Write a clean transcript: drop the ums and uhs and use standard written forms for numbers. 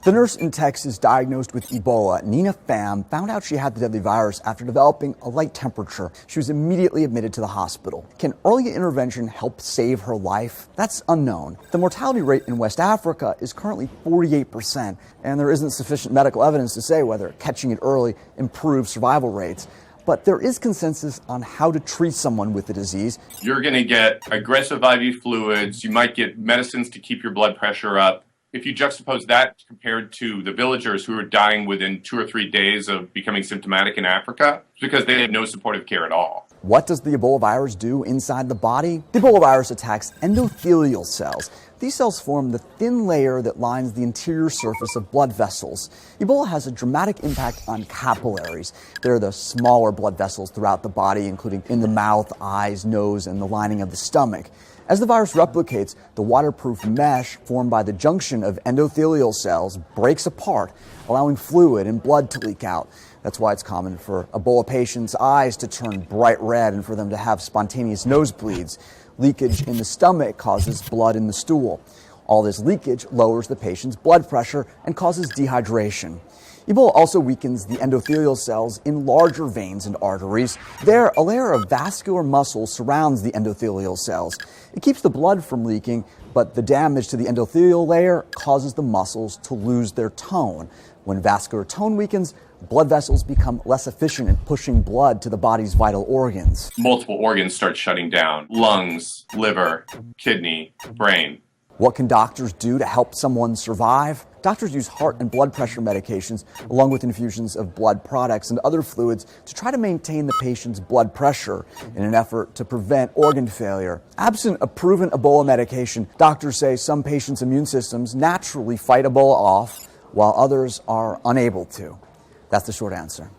The nurse in Texas diagnosed with Ebola, Nina Pham, found out she had the deadly virus after developing a light temperature. She was immediately admitted to the hospital. Can early intervention help save her life? That's unknown. The mortality rate in West Africa is currently 48%, and there isn't sufficient medical evidence to say whether catching it early improves survival rates. But there is consensus on how to treat someone with the disease. You're going to get aggressive IV fluids. You might get medicines to keep your blood pressure up. If you juxtapose that compared to the villagers who are dying within 2 or 3 days of becoming symptomatic in Africa, it's because they had no supportive care at all. What does the Ebola virus do inside the body? The Ebola virus attacks endothelial cells. These cells form the thin layer that lines the interior surface of blood vessels. Ebola has a dramatic impact on capillaries. They're the smaller blood vessels throughout the body, including in the mouth, eyes, nose, and the lining of the stomach. As the virus replicates, the waterproof mesh formed by the junction of endothelial cells breaks apart, allowing fluid and blood to leak out. That's why it's common for Ebola patients' eyes to turn bright red and for them to have spontaneous nosebleeds. Leakage in the stomach causes blood in the stool. All this leakage lowers the patient's blood pressure and causes dehydration. Ebola also weakens the endothelial cells in larger veins and arteries. There, a layer of vascular muscle surrounds the endothelial cells. It keeps the blood from leaking, but the damage to the endothelial layer causes the muscles to lose their tone. When vascular tone weakens, blood vessels become less efficient in pushing blood to the body's vital organs. Multiple organs start shutting down: lungs, liver, kidney, brain. What can doctors do to help someone survive? Doctors use heart and blood pressure medications along with infusions of blood products and other fluids to try to maintain the patient's blood pressure in an effort to prevent organ failure. Absent a proven Ebola medication, doctors say some patients' immune systems naturally fight Ebola off while others are unable to. That's the short answer.